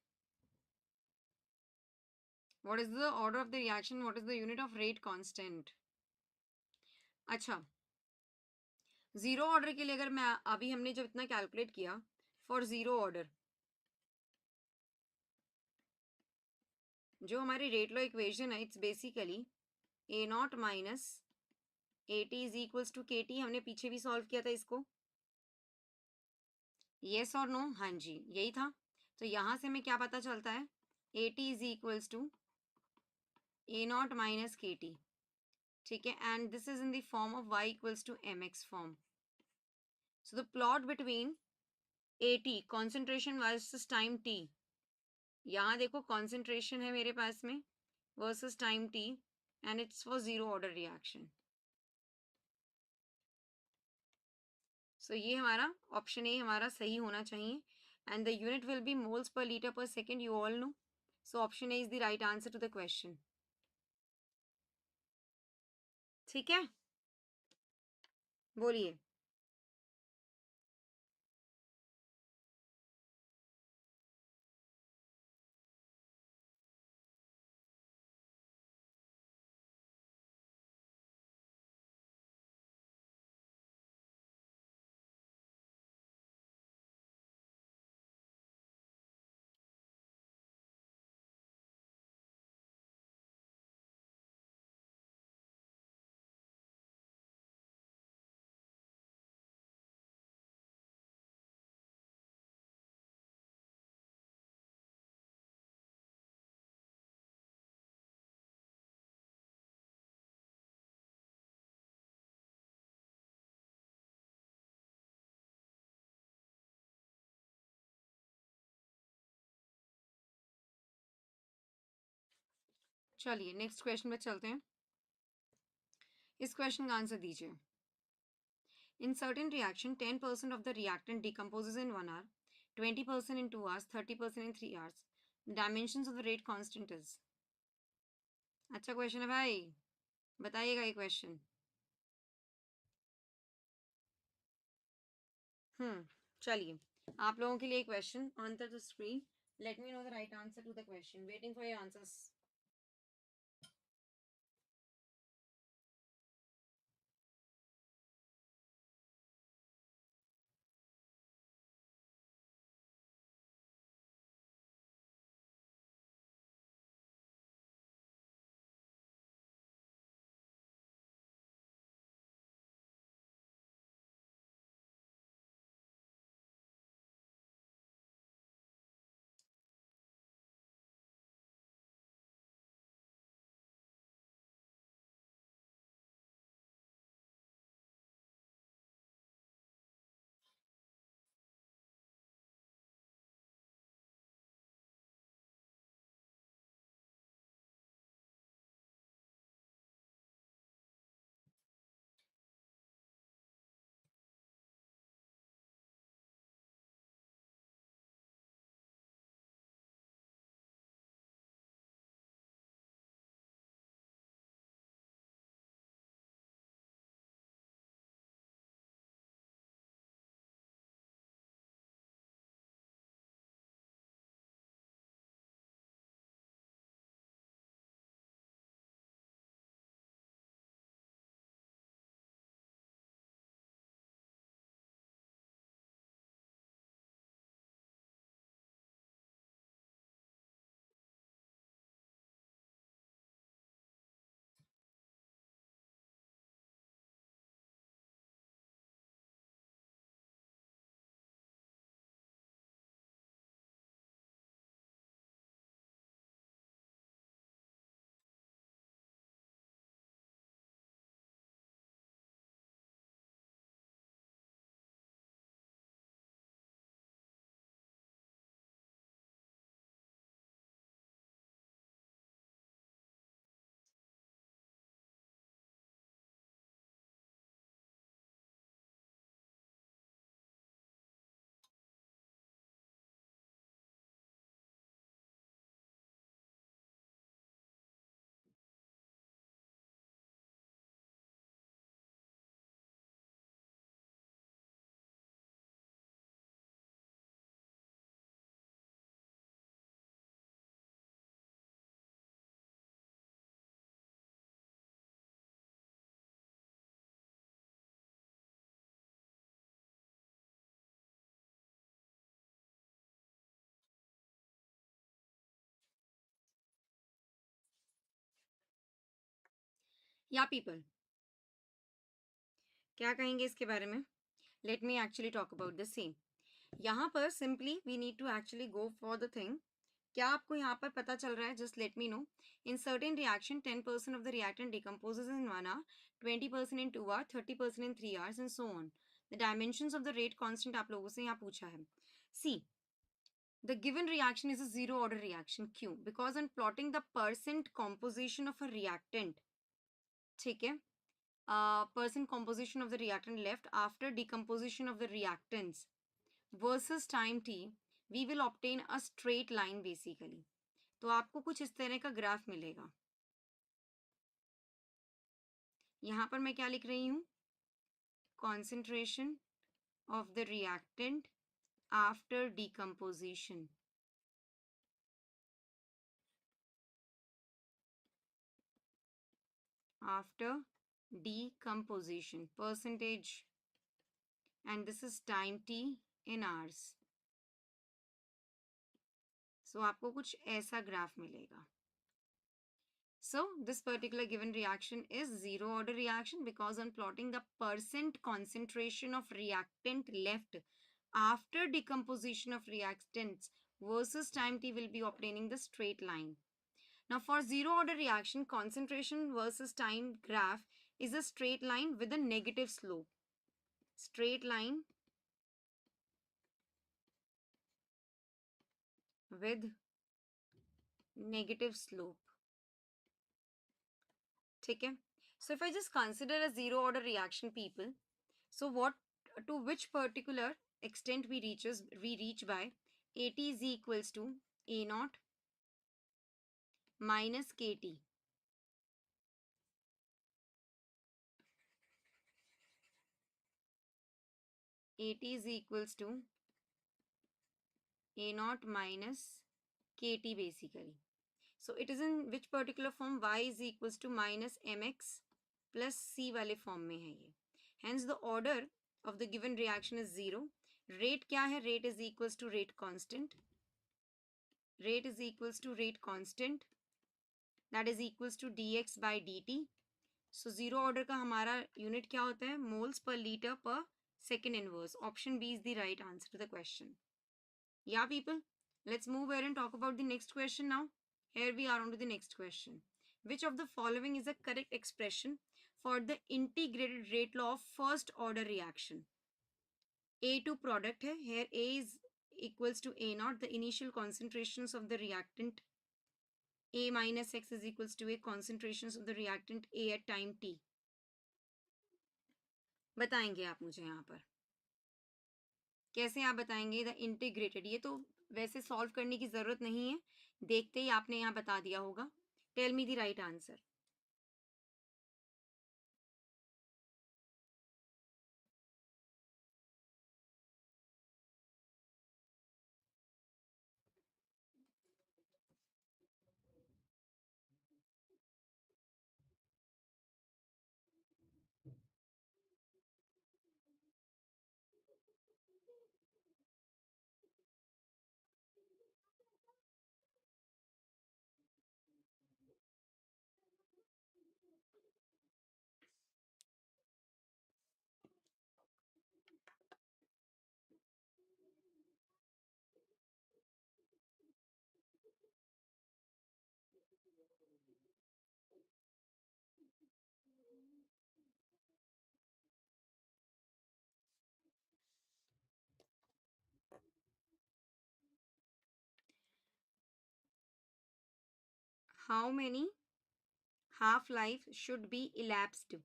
Speaker 1: What is the order of the reaction? What is the unit of rate constant? अच्छा, जीरो ऑर्डर के लिए अगर मैं अभी हमने जब इतना calculate किया, फॉर जीरो ऑर्डर जो हमारी रेट लॉ इक्वेशन है, it's basically A not minus A T is equals to K T. हमने पीछे भी सॉल्व किया था इसको. येस और नो? हाँ जी, यही था. तो यहां से हमें क्या पता चलता है? A T is equals to a not minus k t. ठीक है, and this is in the form of y equals to m x form. So the plot between a t concentration versus time t. यहाँ देखो concentration है मेरे पास में versus time t and it's for zero order reaction. So ये हमारा option a हमारा सही होना चाहिए. And the unit will be moles per litre पर second, you all know. So option A is the right answer to the question. ठीक है, बोलिए. चलिए नेक्स्ट क्वेश्चन पे चलते हैं. इस क्वेश्चन का आंसर दीजिए. In certain reaction, 10% of the reactant decomposes in 1 hour, 20% in 2 hours, 30% in 3 hours. The dimensions of the rate constant is. अच्छा क्वेश्चन है भाई, बताइएगा ये क्वेश्चन. चलिए आप लोगों के लिए question on the screen. Let me know the right answer to the question. Waiting for your answers. या पीपल क्या कहेंगे इसके बारे में? Let me actually talk about the same. यहाँ पर simply we need to actually go for the thing. क्या आपको यहाँ पर पता चल रहा है? Just let me know. In certain reaction 10% of the reactant decomposes in 1 hour, 20% in 2 hours, 30% in 3 hours and so on. The dimensions of the rate constant आप लोगों से यहाँ पूछा है. सी, the given reaction is a zero order reaction. क्यों? Because on plotting the percent composition of a reactant, ठीक है, percent composition of the reactant left after decomposition of the reactants versus time t, we will obtain a straight line basically. तो आपको कुछ इस तरह का graph मिलेगा. यहां पर मैं क्या लिख रही हूं? Concentration of the reactant after decomposition. After decomposition, percentage, and this is time t in hours. So आपको कुछ ऐसा ग्राफ मिलेगा. So this particular given reaction is zero order reaction because on plotting the percent concentration of reactant left after decomposition of reactants versus time t will be obtaining the straight line. Now for zero order reaction, concentration versus time graph is a straight line with a negative slope. Straight line with negative slope. ठीक है. So if I just consider a zero order reaction, people, so what, to which particular extent we reach by AT is equals to A naught minus KT. AT is equals to A naught minus KT basically. So it is in which particular form? Y is equals to minus mx plus c वाले form में है ये. Hence the order of the given reaction is zero. Rate क्या है? Rate is equals to rate constant. Rate is equals to rate constant. That is equals to dx by dt. So zero order का हमारा unit क्या होता है? Moles per liter per second inverse. Option B is the right answer to the question. Yeah, people. Let's move ahead and talk about the next question now. Here we are on to the next question. Which of the following is a correct expression for the integrated rate law of first order reaction? A to product है. Here A is equals to A naught, the initial concentrations of the reactant. A minus X is equals to A concentrations of the reactant A at time T. बताएंगे आप मुझे यहाँ पर कैसे आप बताएंगे the integrated. ये तो वैसे सॉल्व करने की जरूरत नहीं है, देखते ही आपने यहाँ बता दिया होगा. Tell me the right answer. How many half life should be elapsed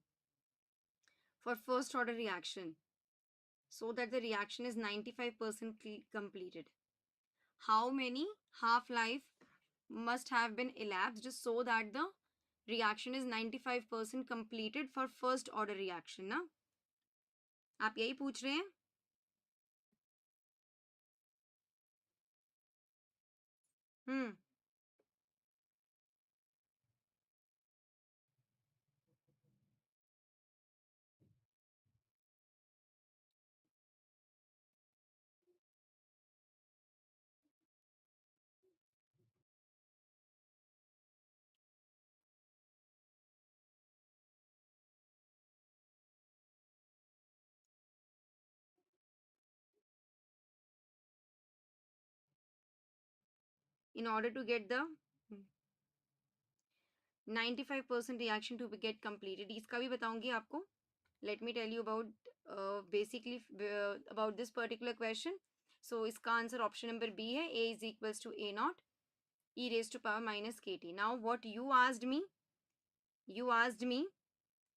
Speaker 1: for first order reaction so that the reaction is 95% completed? How many half life must have been elapsed just so that the reaction is 95% completed for first order reaction ना? आप यही पूछ रहे हैं? In order to get the 95% reaction to get completed, इसका भी बताऊंगी आपको. Let me tell you about basically about this particular question. So इसका आंसर ऑप्शन नंबर बी है. A is equals to A naught e raised to power minus KT. Now what you asked me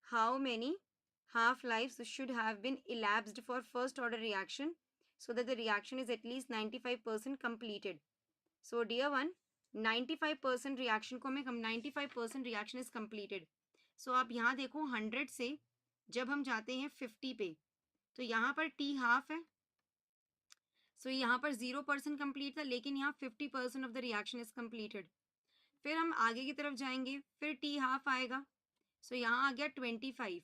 Speaker 1: how many half lives should have been elapsed for first order reaction so that the reaction is at least 95% completed. So dear one, 95% reaction को मैं 95% reaction is completed. So आप यहाँ देखो 100 से जब हम जाते हैं 50 पे तो यहाँ पर T हाफ है. So यहाँ पर 0% कंप्लीट था लेकिन यहाँ 50% of the reaction is completed. फिर हम आगे की तरफ जाएंगे, फिर T हाफ आएगा. सो यहाँ आ गया 25.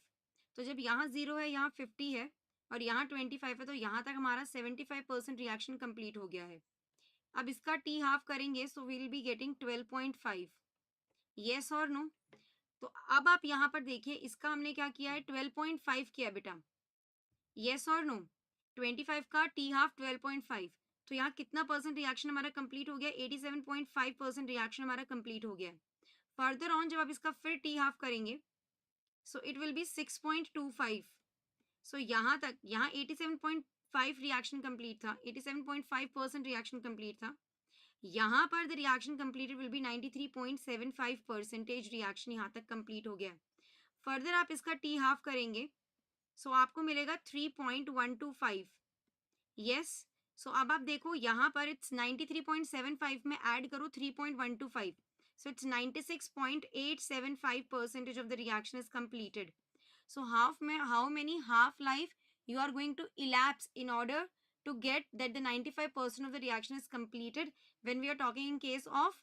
Speaker 1: तो जब यहाँ 0 है, यहाँ 50 है और यहाँ 25 है तो यहाँ तक हमारा 75% रिएक्शन कंप्लीट हो गया है. अब इसका T हाफ करेंगे so will be getting 12.5. Yes और नो? तो अब आप यहाँ पर देखिए इसका हमने क्या किया है 12.5 किया बेटा. येस और नो? 25 का T हाफ 12.5. तो यहाँ कितना परसेंट रिएक्शन हमारा कंप्लीट हो गया? 87.5% रिएक्शन हमारा कंप्लीट हो गया. फर्दर ऑन जब आप इसका फिर T हाफ करेंगे सो इट विल बी 6.25. सो यहाँ तक यहाँ 87.5 रिएक्शन कंप्लीट था, 87.5% रिएक्शन कंप्लीट था. यहाँ पर the reaction completed will be 93.75% reaction यहाँ तक कंप्लीट हो गया। फर्दर आप इसका टी हाफ करेंगे, सो आपको मिलेगा 3.125। यस, सो अब आप देखो यहाँ पर इट्स 93.75 में ऐड करो 3.125, so it's 96.875% of the reaction is completed. So how many half life you are going to elapse in order to get that the 95% of the reaction is completed when we are talking in case of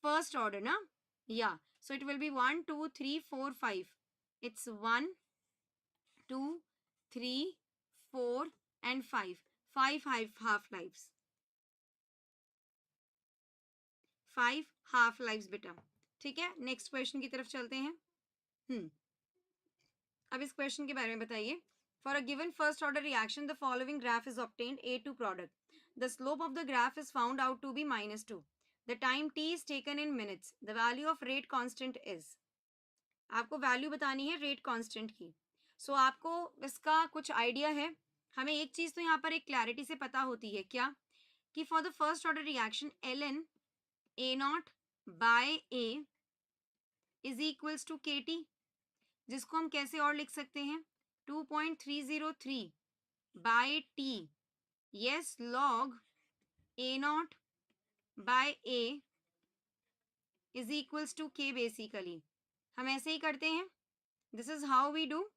Speaker 1: first order, na? Yeah, so it will be 1 2 3 4 5. It's 1 2 3 4 and 5. 5 half lives. 5 half lives बेटा। ठीक है, next question की तरफ चलते हैं। अब इस question के बारे में बताइए। For a given first order reaction the following graph is obtained A2 product, the slope of the graph is found out to be -2, the time t is taken in minutes, the value of rate constant is. आपको value बतानी है rate constant की। सो आपको इसका कुछ idea है। हमें एक चीज तो यहाँ पर एक क्लैरिटी से पता होती है, क्या कि for the first order reaction ln A0 by A is equals to KT, जिसको हम कैसे और लिख सकते हैं 2.303 by T। Yes, log A0 by A is equals to K basically. हम ऐसे ही करते हैं, this is how we do.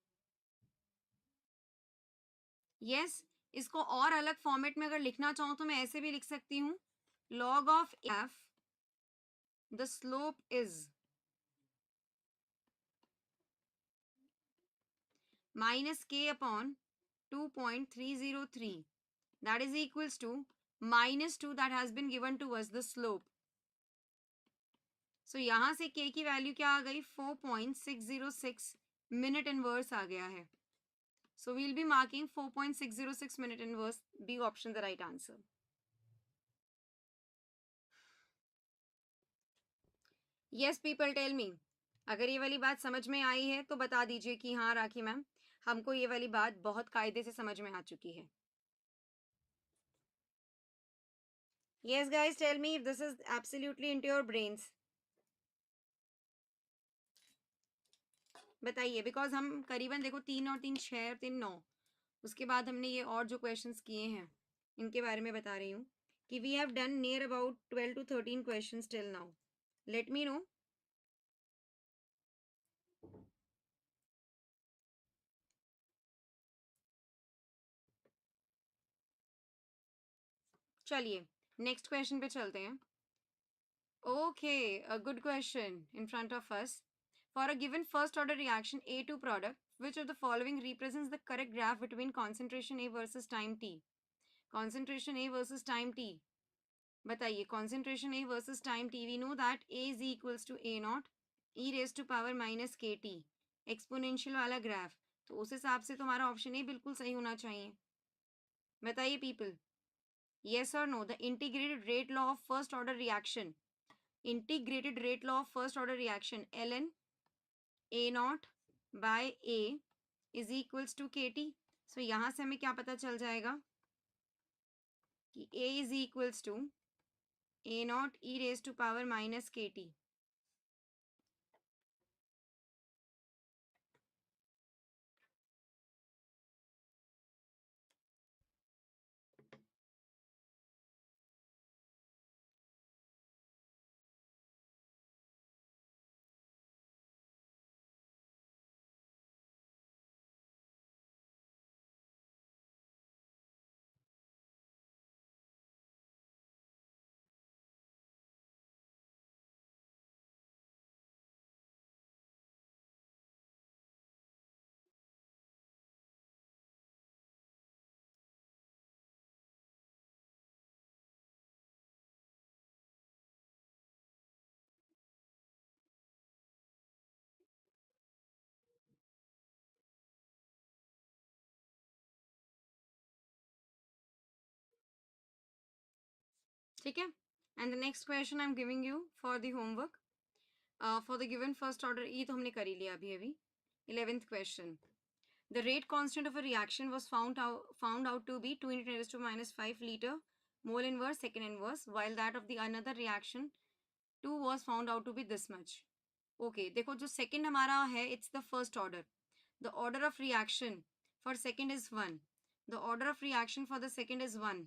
Speaker 1: Yes, इसको और अलग फॉर्मेट में अगर लिखना चाहूं तो मैं ऐसे भी लिख सकती हूँ, log of f the slope is minus k upon 2.303, that is equals to -2 that has been given to us the slope. So यहां से k की वैल्यू क्या आ गई 4.606 मिनट इनवर्स आ गया है। So we'll be marking 4.606 minute inverse, B option the right answer. Yes people tell me, अगर ये वाली बात समझ में आई है तो बता दीजिए कि हाँ राखी मैम, हमको ये वाली बात बहुत कायदे से समझ में आ चुकी है। Yes guys, tell me if this is absolutely into your brains. बताइए, बिकॉज हम करीबन देखो 3 और 3 6 और 3 9, उसके बाद हमने ये और जो क्वेश्चंस किए हैं इनके बारे में बता रही हूँ कि we have done near about 12 to 13 questions till now. Let me know. चलिए नेक्स्ट क्वेश्चन पे चलते हैं। Okay, a good question in front of us. For a given first order reaction A2 product, which of the following represents the correct graph between concentration A versus time T? Concentration A versus time T, बताइए। concentration A versus time T, we know that A is equals to A0 e raised to power minus KT, exponential वाला graph, तो उस हिसाब से तुम्हारा option A बिल्कुल सही होना चाहिए। बताइए people, yes or no? The integrated rate law of first order reaction, integrated rate law of first order reaction, ln A0 by A is equals to KT। सो यहाँ से हमें क्या पता चल जाएगा कि A is equals to A0 e raised to power minus KT। ठीक है, and the next question I am giving you for the homework. For the given first order, ये तो हमने कर ही लिया अभी 11th question. The rate constant of a reaction was found out to be 2 × 10⁻⁵ liter mole inverse, second inverse, while that of the another reaction 2 was found out to be this much. Okay, देखो जो second हमारा है, it's the first order. The order of reaction for second is 1. The order of reaction for the second is 1.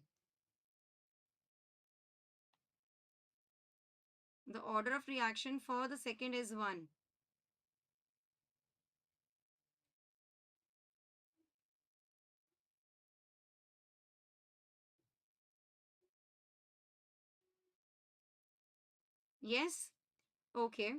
Speaker 1: The order of reaction for the second is 1. Yes? Okay.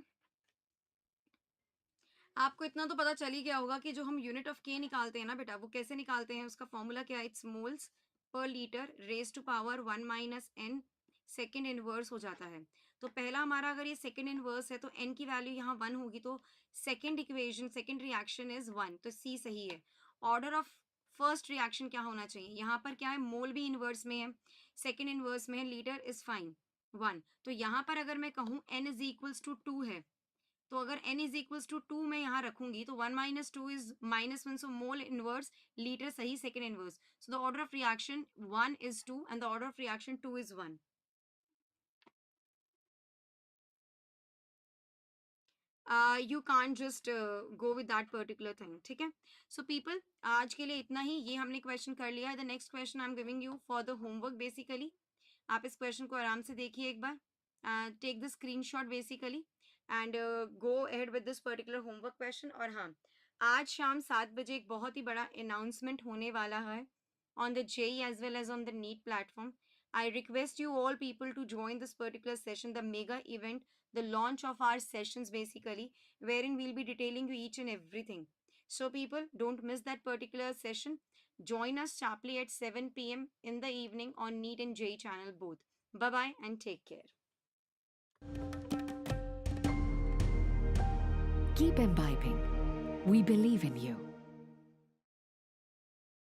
Speaker 1: आपको इतना तो पता चल ही गया होगा कि जो हम यूनिट ऑफ के निकालते हैं ना बेटा, वो कैसे निकालते हैं, उसका फॉर्मूला क्या है, it's moles per litre raise to power 1 minus N, second inverse हो जाता है। तो पहला हमारा अगर ये सेकेंड इनवर्स है तो एन की वैल्यू यहाँ 1 होगी, तो second equation, second reaction is 1, तो सी सही है। ऑर्डर ऑफ फर्स्ट रिएक्शन क्या होना चाहिए, यहाँ पर क्या है, मोल भी इनवर्स में है, सेकेंड इनवर्स में है, लीटर इज फाइन 1। तो यहाँ पर अगर मैं कहूँ एन इज इक्वल्स टू 2 है, तो अगर n इज इक्वल्स टू 2 मैं यहाँ रखूंगी तो 1 माइनस 2 इज -1, सो मोल इनवर्स लीटर सही, second inverse, so the order of reaction 1 is 2 and the order of reaction 2 is 1. You can't just go with that particular thing. ठीक है, so people, आज के लिए इतना ही, ये हमने क्वेश्चन कर लिया है। The next question I am giving you for the homework basically. आप इस क्वेश्चन को आराम से देखिए एक बार, take the screenshot basically and go ahead with this particular homework question. और हाँ, आज शाम 7 बजे एक बहुत ही बड़ा अनाउंसमेंट होने वाला है on the JEE as well as on the NEET platform. I request you all people to join this particular session, the mega event, the launch of our sessions basically, wherein we'll be detailing you each and everything. So people, don't miss that particular session. Join us sharply at 7 p.m. in the evening on NEET and JEE channel both. Bye bye and take care.
Speaker 2: Keep imbibing. We believe in you.